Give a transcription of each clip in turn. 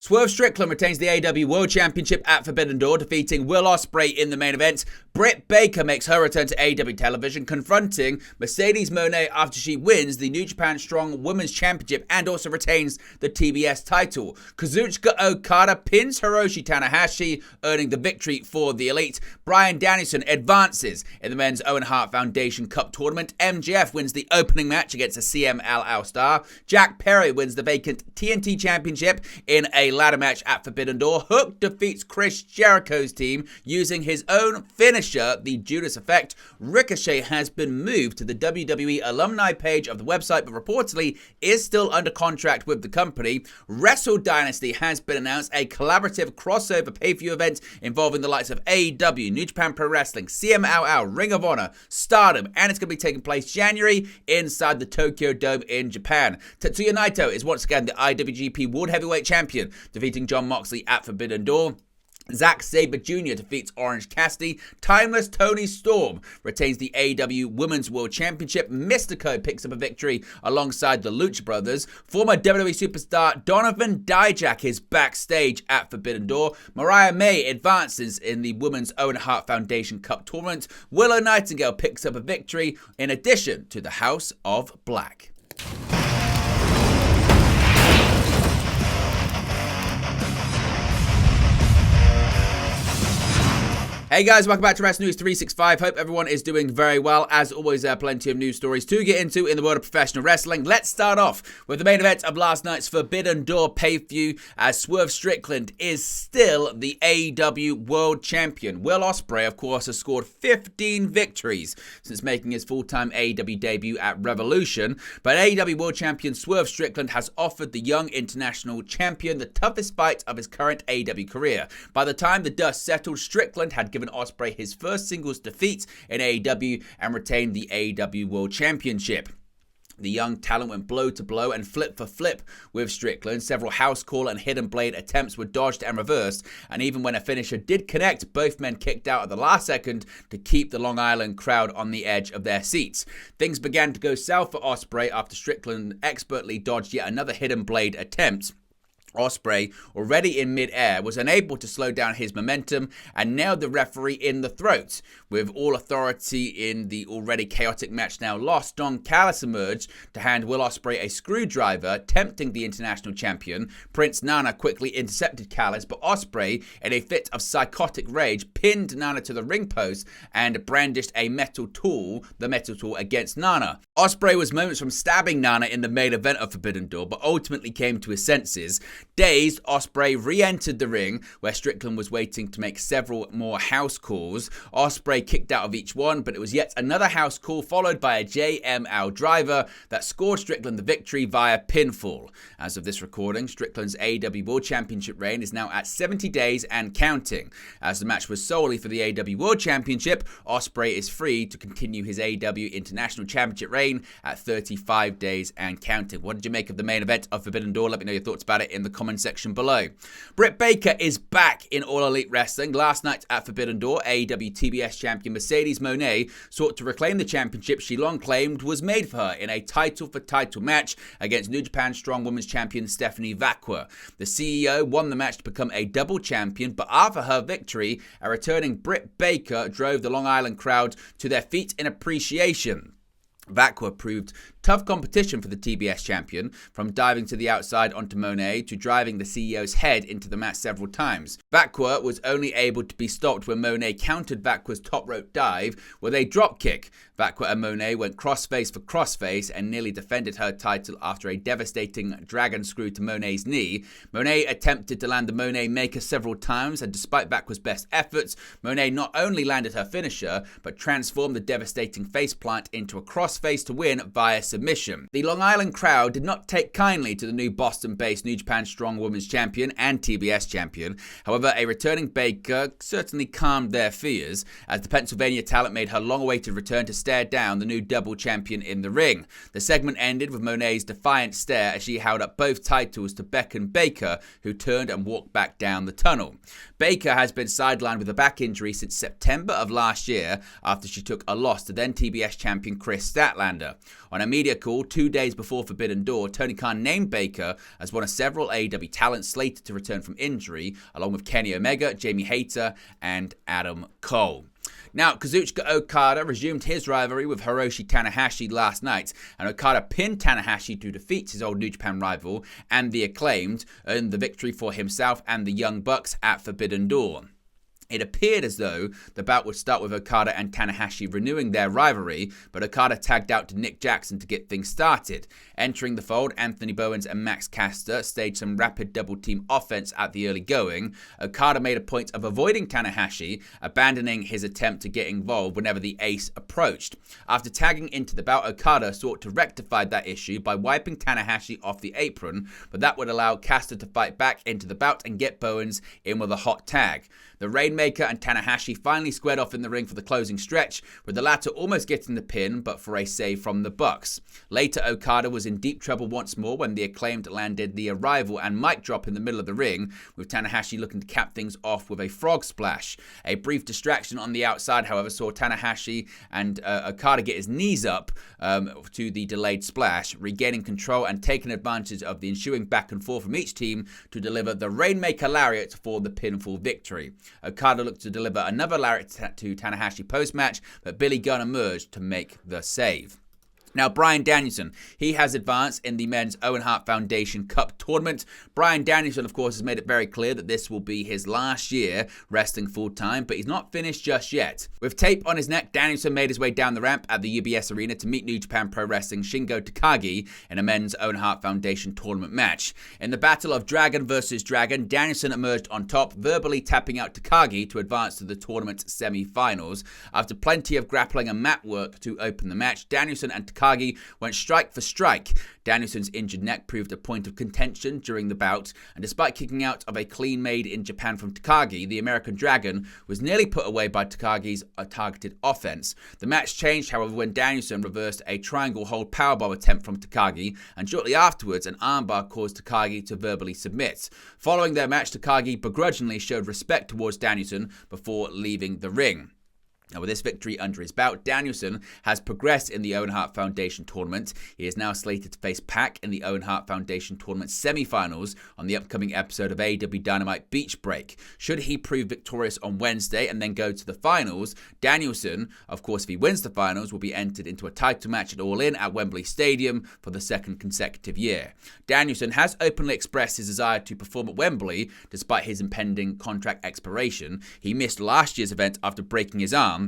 Swerve Strickland retains the AEW World Championship at Forbidden Door, defeating Will Ospreay in the main event. Britt Baker makes her return to AEW television, confronting Mercedes Moné after she wins the New Japan Strong Women's Championship and also retains the TBS title. Kazuchika Okada pins Hiroshi Tanahashi, earning the victory for the Elite. Bryan Danielson advances in the men's Owen Hart Foundation Cup tournament. MJF wins the opening match against a CMLL star. Jack Perry wins the vacant TNT Championship in a ladder match at Forbidden Door. Hook defeats Chris Jericho's team using his own finisher, the Judas Effect. Ricochet has been moved to the WWE alumni page of the website, but reportedly is still under contract with the company. Wrestle Dynasty has been announced, a collaborative crossover pay-per-view event involving the likes of AEW, New Japan Pro Wrestling, CMLL, Ring of Honor, Stardom, and it's going to be taking place January inside the Tokyo Dome in Japan. Tetsuya Naito is once again the IWGP World Heavyweight Champion, defeating Jon Moxley at Forbidden Door. Zack Sabre Jr. defeats Orange Cassidy. Timeless Tony Storm retains the AEW Women's World Championship. Mystico picks up a victory alongside the Lucha Brothers. Former WWE superstar Donovan Dijak is backstage at Forbidden Door. Mariah May advances in the Women's Owen Hart Foundation Cup tournament. Willow Nightingale picks up a victory in addition to the House of Black. Hey guys, welcome back to Wrestling News 365. Hope everyone is doing very well. As always, there are plenty of news stories to get into in the world of professional wrestling. Let's start off with the main event of last night's Forbidden Door pay-per-view, as Swerve Strickland is still the AEW World Champion. Will Ospreay, of course, has scored 15 victories since making his full-time AEW debut at Revolution, but AEW World Champion Swerve Strickland has offered the young international champion the toughest fight of his current AEW career. By the time the dust settled, Strickland had given Ospreay his first singles defeat in AEW and retained the AEW World Championship. The young talent went blow to blow and flip for flip with Strickland. Several house call and hidden blade attempts were dodged and reversed, and even when a finisher did connect, both men kicked out at the last second to keep the Long Island crowd on the edge of their seats. Things began to go south for Ospreay after Strickland expertly dodged yet another hidden blade attempt. Ospreay, already in mid-air, was unable to slow down his momentum and nailed the referee in the throat. With all authority in the already chaotic match now lost, Don Callis emerged to hand Will Ospreay a screwdriver, tempting the international champion. Prince Nana quickly intercepted Callis, but Ospreay, in a fit of psychotic rage, pinned Nana to the ring post and brandished the metal tool against Nana. Ospreay was moments from stabbing Nana in the main event of Forbidden Door, but ultimately came to his senses. Dazed, Ospreay re-entered the ring, where Strickland was waiting to make several more house calls. Ospreay kicked out of each one, but it was yet another house call, followed by a JML driver that scored Strickland the victory via pinfall. As of this recording, Strickland's AEW World Championship reign is now at 70 days and counting. As the match was solely for the AEW World Championship, Ospreay is free to continue his AEW International Championship reign at 35 days and counting. What did you make of the main event of Forbidden Door? Let me know your thoughts about it in the comment section below. Britt Baker is back in All Elite Wrestling. Last night at Forbidden Door, AEW TBS champion Mercedes Moné sought to reclaim the championship she long claimed was made for her in a title-for-title match against New Japan Strong Women's Champion Stephanie Vacqua. The CEO won the match to become a double champion, but after her victory, a returning Britt Baker drove the Long Island crowd to their feet in appreciation. Vacqua proved tough competition for the TBS champion, from diving to the outside onto Moné to driving the CEO's head into the mat several times. Vacqua was only able to be stopped when Moné countered Vacqua's top rope dive with a drop kick. Vacqua and Moné went crossface for crossface and nearly defended her title after a devastating dragon screw to Moné's knee. Moné attempted to land the Moné Maker several times, and despite Vacqua's best efforts, Moné not only landed her finisher, but transformed the devastating faceplant into a crossface to win via submission. The Long Island crowd did not take kindly to the new Boston-based New Japan Strong Women's Champion and TBS Champion. However, a returning Baker certainly calmed their fears, as the Pennsylvania talent made her long-awaited return to stare down the new double champion in the ring. The segment ended with Moné's defiant stare as she held up both titles to beckon Baker, who turned and walked back down the tunnel. Baker has been sidelined with a back injury since September of last year after she took a loss to then TBS champion Chris Statlander. On a media media call 2 days before Forbidden Door, Tony Khan named Baker as one of several AEW talents slated to return from injury, along with Kenny Omega, Jamie Hayter, and Adam Cole. Now, Kazuchika Okada resumed his rivalry with Hiroshi Tanahashi last night, and Okada pinned Tanahashi to defeat his old New Japan rival and the Acclaimed, earned the victory for himself and the Young Bucks at Forbidden Door. It appeared as though the bout would start with Okada and Tanahashi renewing their rivalry, but Okada tagged out to Nick Jackson to get things started. Entering the fold, Anthony Bowens and Max Caster staged some rapid double-team offense at the early going. Okada made a point of avoiding Tanahashi, abandoning his attempt to get involved whenever the ace approached. After tagging into the bout, Okada sought to rectify that issue by wiping Tanahashi off the apron, but that would allow Caster to fight back into the bout and get Bowens in with a hot tag. The Rainmaker and Tanahashi finally squared off in the ring for the closing stretch, with the latter almost getting the pin, but for a save from the Bucks. Later, Okada was in deep trouble once more when the Acclaimed landed the arrival and mic drop in the middle of the ring, with Tanahashi looking to cap things off with a frog splash. A brief distraction on the outside, however, saw Tanahashi and Okada get his knees up to the delayed splash, regaining control and taking advantage of the ensuing back and forth from each team to deliver the Rainmaker Lariat for the pinfall victory. Okada looked to deliver another lariat to Tanahashi post-match, but Billy Gunn emerged to make the save. Now, Bryan Danielson, he has advanced in the men's Owen Hart Foundation Cup tournament. Bryan Danielson, of course, has made it very clear that this will be his last year wrestling full-time, but he's not finished just yet. With tape on his neck, Danielson made his way down the ramp at the UBS Arena to meet New Japan Pro Wrestling Shingo Takagi in a men's Owen Hart Foundation tournament match. In the battle of Dragon versus Dragon, Danielson emerged on top, verbally tapping out Takagi to advance to the tournament semi-finals. After plenty of grappling and mat work to open the match, Danielson and Takagi went strike for strike. Danielson's injured neck proved a point of contention during the bout, and despite kicking out of a clean made in Japan from Takagi, the American Dragon was nearly put away by Takagi's targeted offense. The match changed, however, when Danielson reversed a triangle hold powerbomb attempt from Takagi, and shortly afterwards an armbar caused Takagi to verbally submit. Following their match, Takagi begrudgingly showed respect towards Danielson before leaving the ring. Now, with this victory under his belt, Danielson has progressed in the Owen Hart Foundation tournament. He is now slated to face Pac in the Owen Hart Foundation tournament semi-finals on the upcoming episode of AEW Dynamite Beach Break. Should he prove victorious on Wednesday and then go to the finals, Danielson, of course, if he wins the finals, will be entered into a title match at All In at Wembley Stadium for the second consecutive year. Danielson has openly expressed his desire to perform at Wembley despite his impending contract expiration. He missed last year's event after breaking his arm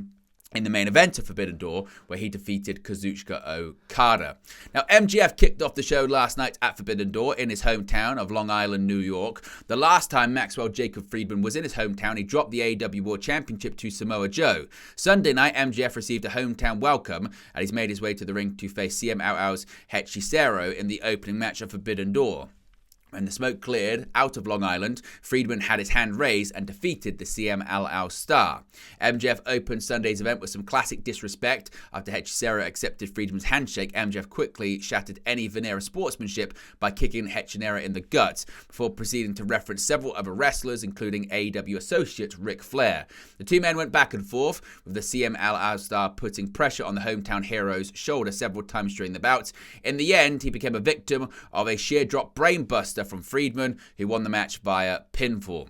in the main event of Forbidden Door, where he defeated Kazuchika Okada. Now, MJF kicked off the show last night at Forbidden Door in his hometown of Long Island, New York. The last time Maxwell Jacob Friedman was in his hometown, he dropped the AEW World Championship to Samoa Joe. Sunday night, MJF received a hometown welcome, and he's made his way to the ring to face CM Ao's Hechicero in the opening match of Forbidden Door. When the smoke cleared out of Long Island, Friedman had his hand raised and defeated the CMLL star. MJF opened Sunday's event with some classic disrespect. After Hechicero accepted Friedman's handshake, MJF quickly shattered any veneer of sportsmanship by kicking Hechicero in the gut, before proceeding to reference several other wrestlers, including AEW associate Ric Flair. The two men went back and forth, with the CMLL star putting pressure on the hometown hero's shoulder several times during the bout. In the end, he became a victim of a sheer drop brainbuster from Friedman, who won the match via pinfall.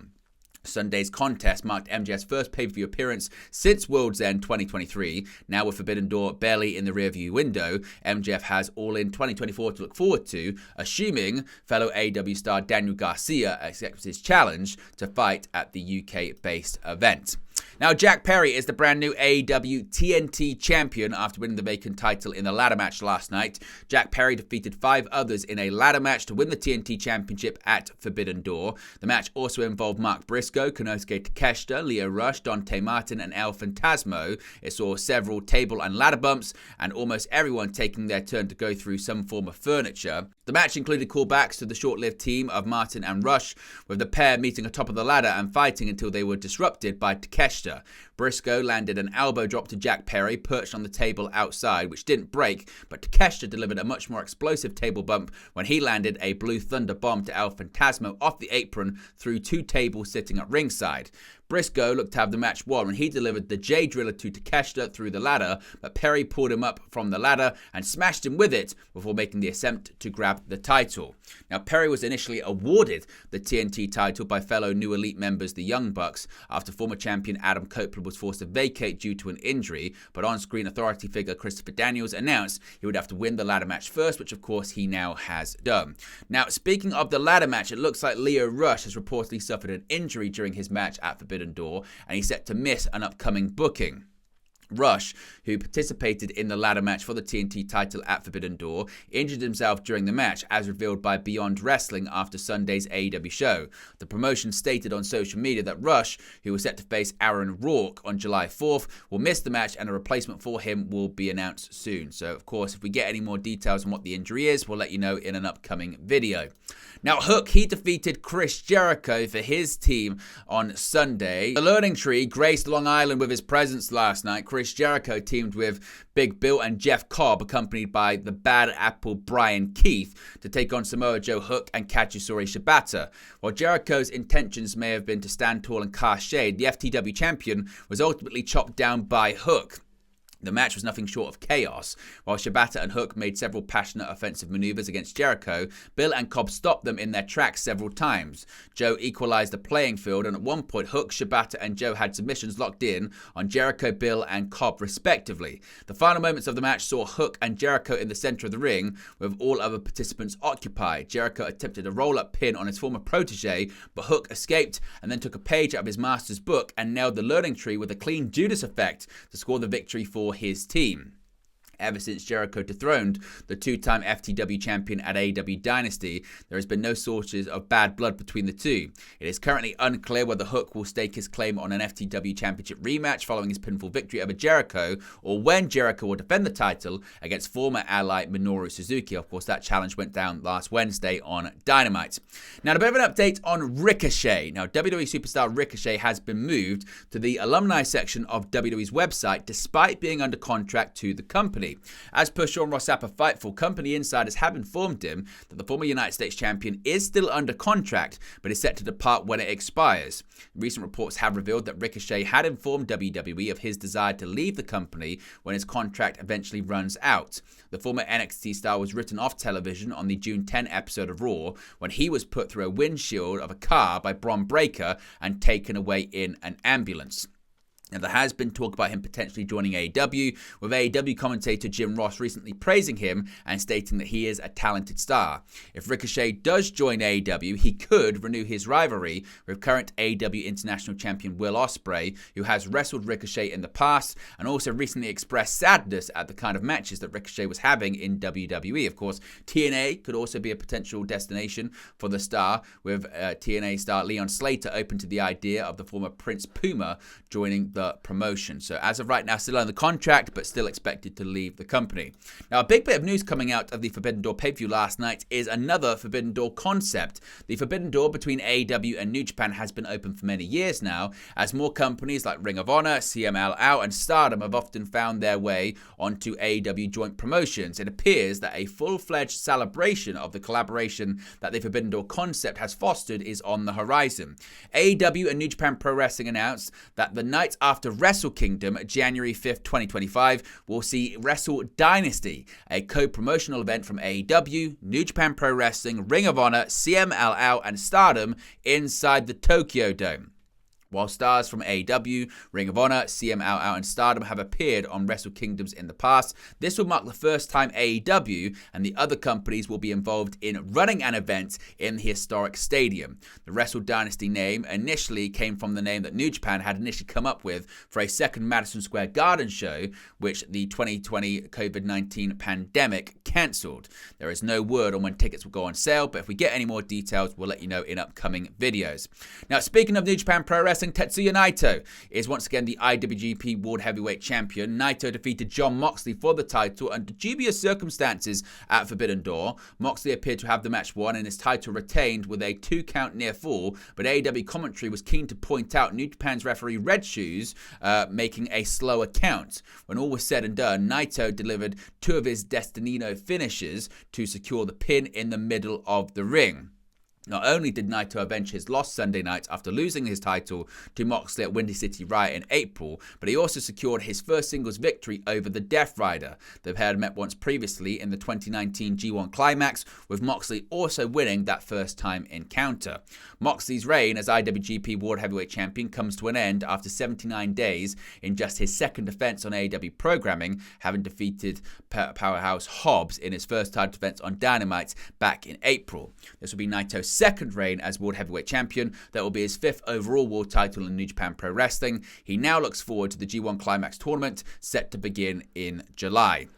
Sunday's contest marked MJF's first pay-per-view appearance since World's End 2023. Now with Forbidden Door barely in the rearview window, MJF has All In 2024 to look forward to, assuming fellow AEW star Daniel Garcia accepts his challenge to fight at the UK-based event. Now, Jack Perry is the brand new AEW TNT champion after winning the vacant title in the ladder match last night. Jack Perry defeated 5 others in a ladder match to win the TNT championship at Forbidden Door. The match also involved Mark Briscoe, Konosuke Takeshita, Lio Rush, Dante Martin, and El Phantasmo. It saw several table and ladder bumps, and almost everyone taking their turn to go through some form of furniture. The match included callbacks to the short-lived team of Martin and Rush, with the pair meeting atop of the ladder and fighting until they were disrupted by Takeshita. Briscoe landed an elbow drop to Jack Perry, perched on the table outside, which didn't break, but Takeshita delivered a much more explosive table bump when he landed a Blue Thunder bomb to El Phantasmo off the apron through 2 tables sitting at ringside. Briscoe looked to have the match won when he delivered the J Driller to Takeshita through the ladder, but Perry pulled him up from the ladder and smashed him with it before making the attempt to grab the title. Now, Perry was initially awarded the TNT title by fellow New Elite members, the Young Bucks, after former champion Adam Copeland was forced to vacate due to an injury, but on-screen authority figure Christopher Daniels announced he would have to win the ladder match first, which of course he now has done. Now, speaking of the ladder match, it looks like Lio Rush has reportedly suffered an injury during his match at Forbidden Door, and he's set to miss an upcoming booking. Rush, who participated in the ladder match for the TNT title at Forbidden Door, injured himself during the match, as revealed by Beyond Wrestling after Sunday's AEW show. The promotion stated on social media that Rush, who was set to face Aaron Rourke on July 4th, will miss the match and a replacement for him will be announced soon. So, of course, if we get any more details on what the injury is, we'll let you know in an upcoming video. Now, Hook, he defeated Chris Jericho for his team on Sunday. The Learning Tree graced Long Island with his presence last night. Chris Jericho teamed with Big Bill and Jeff Cobb, accompanied by the Bad Apple Brian Keith, to take on Samoa Joe, Hook, and Kazuchika Shibata. While Jericho's intentions may have been to stand tall and cast shade, the FTW champion was ultimately chopped down by Hook. The match was nothing short of chaos. While Shibata and Hook made several passionate offensive maneuvers against Jericho, Bill and Cobb stopped them in their tracks several times. Joe equalized the playing field, and at one point Hook, Shibata and Joe had submissions locked in on Jericho, Bill and Cobb respectively. The final moments of the match saw Hook and Jericho in the center of the ring with all other participants occupied. Jericho attempted a roll-up pin on his former protege, but Hook escaped and then took a page out of his master's book and nailed the Learning Tree with a clean Judas effect to score the victory for his team. Ever since Jericho dethroned the two-time FTW champion at AEW Dynasty, there has been no sources of bad blood between the two. It is currently unclear whether Hook will stake his claim on an FTW championship rematch following his pinfall victory over Jericho, or when Jericho will defend the title against former ally Minoru Suzuki. Of course, that challenge went down last Wednesday on Dynamite. Now, a bit of an update on Ricochet. Now, WWE superstar Ricochet has been moved to the alumni section of WWE's website despite being under contract to the company. As per Sean Ross Sapp of Fightful, company insiders have informed him that the former United States champion is still under contract, but is set to depart when it expires. Recent reports have revealed that Ricochet had informed WWE of his desire to leave the company when his contract eventually runs out. The former NXT star was written off television on the June 10 episode of Raw when he was put through a windshield of a car by Bron Breakker and taken away in an ambulance. Now, there has been talk about him potentially joining AEW, with AEW commentator Jim Ross recently praising him and stating that he is a talented star. If Ricochet does join AEW, he could renew his rivalry with current AEW International Champion Will Ospreay, who has wrestled Ricochet in the past and also recently expressed sadness at the kind of matches that Ricochet was having in WWE. Of course, TNA could also be a potential destination for the star, with TNA star Leon Slater open to the idea of the former Prince Puma joining the promotion. So as of right now, still under contract, but still expected to leave the company. Now, a big bit of news coming out of the Forbidden Door pay-per-view last night is another Forbidden Door concept. The Forbidden Door between AEW and New Japan has been open for many years now, as more companies like Ring of Honor, CMLL, and Stardom have often found their way onto AEW joint promotions. It appears that a full-fledged celebration of the collaboration that the Forbidden Door concept has fostered is on the horizon. AEW and New Japan Pro Wrestling announced that the night after Wrestle Kingdom, January 5th, 2025, we'll see Wrestle Dynasty, a co-promotional event from AEW, New Japan Pro Wrestling, Ring of Honor, CMLL, and Stardom inside the Tokyo Dome. While stars from AEW, Ring of Honor, CMLL, and Stardom have appeared on Wrestle Kingdoms in the past, this will mark the first time AEW and the other companies will be involved in running an event in the historic stadium. The Wrestle Dynasty name initially came from the name that New Japan had initially come up with for a second Madison Square Garden show, which the 2020 COVID-19 pandemic cancelled. There is no word on when tickets will go on sale, but if we get any more details, we'll let you know in upcoming videos. Now, speaking of New Japan Pro Wrestling, Tetsuya Naito is once again the IWGP World Heavyweight Champion. Naito defeated Jon Moxley for the title under dubious circumstances at Forbidden Door. Moxley appeared to have the match won and his title retained with a 2-count near fall, but AEW commentary was keen to point out New Japan's referee Red Shoes making a slower count. When all was said and done, Naito delivered 2 of his Destinino finishes to secure the pin in the middle of the ring. Not only did Naito avenge his loss Sunday night after losing his title to Moxley at Windy City Riot in April, but he also secured his first singles victory over the Death Rider. The pair had met once previously in the 2019 G1 Climax, with Moxley also winning that first-time encounter. Moxley's reign as IWGP World Heavyweight Champion comes to an end after 79 days in just his second defense on AEW programming, having defeated Powerhouse Hobbs in his first title defense on Dynamite back in April. This will be Naito's second reign as World Heavyweight Champion. That will be his fifth overall world title in New Japan Pro Wrestling. He now looks forward to the G1 Climax tournament set to begin in July.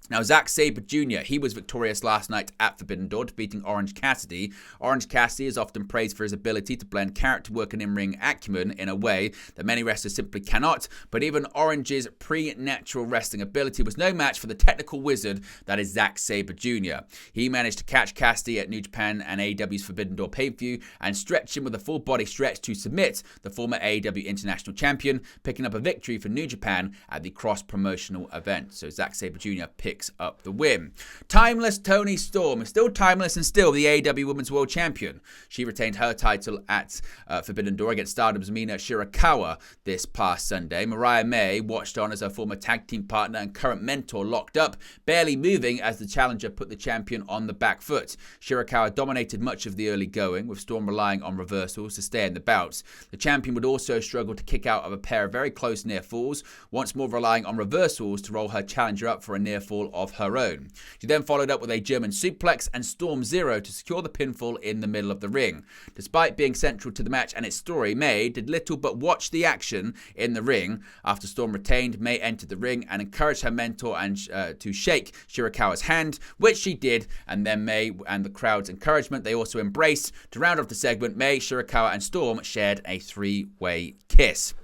Now, Zack Sabre Jr., he was victorious last night at Forbidden Door, defeating Orange Cassidy. Orange Cassidy is often praised for his ability to blend character work and in-ring acumen in a way that many wrestlers simply cannot, but even Orange's pre-natural wrestling ability was no match for the technical wizard that is Zack Sabre Jr. He managed to catch Cassidy at New Japan and AEW's Forbidden Door pay-per-view and stretch him with a full body stretch to submit the former AEW International Champion, picking up a victory for New Japan at the cross-promotional event. So Zack Sabre Jr. picks up the win. Timeless Toni Storm is still timeless and still the AEW Women's World Champion. She retained her title at Forbidden Door against Stardom's Mina Shirakawa this past Sunday. Mariah May watched on as her former tag team partner and current mentor locked up, barely moving as the challenger put the champion on the back foot. Shirakawa dominated much of the early going, with Storm relying on reversals to stay in the bouts. The champion would also struggle to kick out of a pair of very close near falls, once more relying on reversals to roll her challenger up for a near fall of her own. She then followed up with a German suplex and Storm Zero to secure the pinfall in the middle of the ring. Despite being central to the match and its story, May did little but watch the action in the ring. After Storm retained, May entered the ring and encouraged her mentor to shake Shirakawa's hand, which she did, and then May and the crowd's encouragement, they also embraced. To round off the segment, May, Shirakawa and Storm shared a three-way kiss.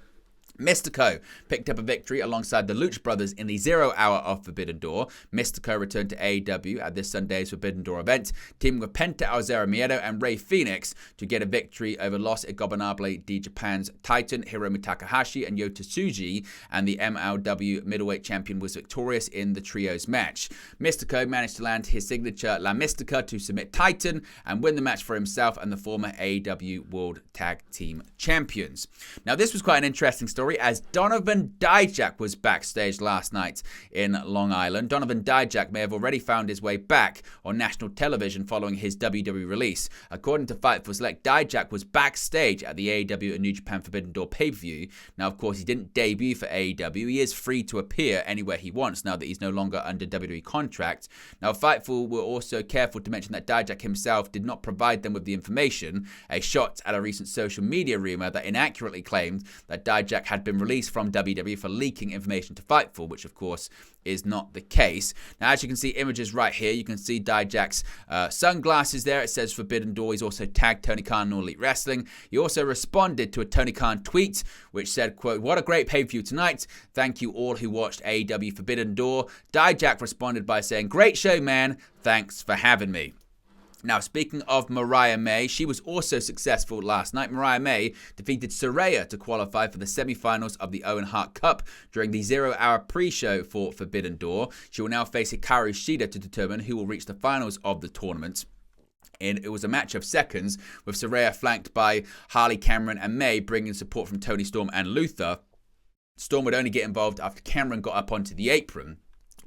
Mystico picked up a victory alongside the Lucha Brothers in the 0 hour of Forbidden Door. Mystico returned to AEW at this Sunday's Forbidden Door event, teaming with Penta El Zero Miedo and Rey Fenix to get a victory over Los Ingobernables de Japan's Titan Hiromu Takahashi and Yota Tsuji, and the MLW middleweight champion was victorious in the trios match. Mystico managed to land his signature La Mystica to submit Titan and win the match for himself and the former AEW World Tag Team Champions. Now, this was quite an interesting story, as Donovan Dijak was backstage last night in Long Island. Donovan Dijak may have already found his way back on national television following his WWE release. According to Fightful Select, Dijak was backstage at the AEW and New Japan Forbidden Door pay-per-view. Now, of course, he didn't debut for AEW. He is free to appear anywhere he wants now that he's no longer under WWE contract. Now, Fightful were also careful to mention that Dijak himself did not provide them with the information, a shot at a recent social media rumor that inaccurately claimed that Dijak had been released from WWE for leaking information to Fightful, which of course is not the case. Now, as you can see images right here, you can see Dijak's sunglasses there. It says Forbidden Door. He's also tagged Tony Khan in All Elite Wrestling. He also responded to a Tony Khan tweet, which said, quote, "What a great pay-per-view tonight. Thank you all who watched AEW Forbidden Door." Dijak responded by saying, "Great show, man. Thanks for having me." Now, speaking of Mariah May, she was also successful last night. Mariah May defeated Saraya to qualify for the semi-finals of the Owen Hart Cup during the 0 hour pre-show for Forbidden Door. She will now face Hikaru Shida to determine who will reach the finals of the tournament. And it was a match of seconds, with Saraya flanked by Harley Cameron and May bringing support from Toni Storm and Luther. Storm would only get involved after Cameron got up onto the apron,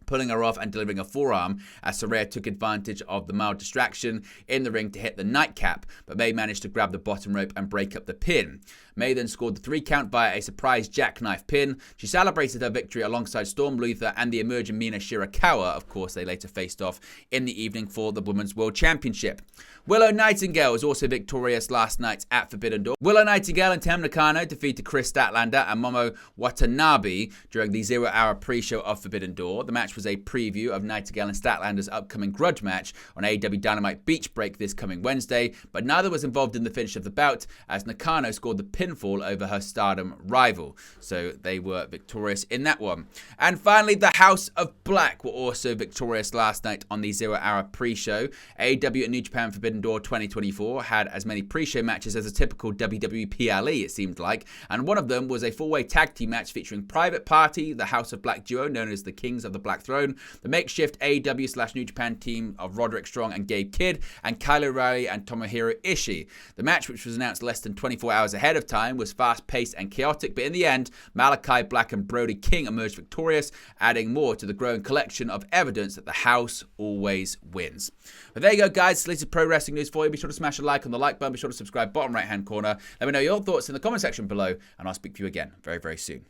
pulling her off and delivering a forearm as Saraya took advantage of the mild distraction in the ring to hit the nightcap, but May managed to grab the bottom rope and break up the pin. May then scored the 3 count via a surprise jackknife pin. She celebrated her victory alongside Storm, Luther and the emerging Mina Shirakawa. Of course, they later faced off in the evening for the Women's World Championship. Willow Nightingale was also victorious last night at Forbidden Door. Willow Nightingale and Tam Nakano defeated Chris Statlander and Momo Watanabe during the 0 hour pre-show of Forbidden Door. The match was a preview of Nightingale and Statlander's upcoming grudge match on AEW Dynamite Beach Break this coming Wednesday, but neither was involved in the finish of the bout as Nakano scored the pinfall over her Stardom rival. So they were victorious in that one. And finally, the House of Black were also victorious last night on the 0 hour pre-show. AEW and New Japan Forbidden Door 2024 had as many pre-show matches as a typical WWE PLE, it seemed like, and one of them was a 4-way tag team match featuring Private Party, the House of Black duo known as the Kings of the Black Throne, the makeshift AEW/New Japan team of Roderick Strong and Gabe Kidd, and Kyle O'Reilly and Tomohiro Ishii. The match, which was announced less than 24 hours ahead of time, was fast-paced and chaotic, but in the end, Malachi Black and Brody King emerged victorious, adding more to the growing collection of evidence that the house always wins. But there you go, guys. This is pro wrestling news for you. Be sure to smash a like on the like button. Be sure to subscribe, bottom right-hand corner. Let me know your thoughts in the comment section below, and I'll speak to you again very, very soon.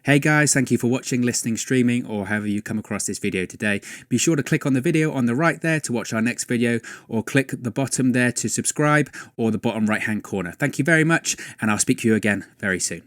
Hey guys, thank you for watching, listening, streaming, or however you come across this video today. Be sure to click on the video on the right there to watch our next video, or click the bottom there to subscribe, or the bottom right hand corner. Thank you very much, and I'll speak to you again very soon.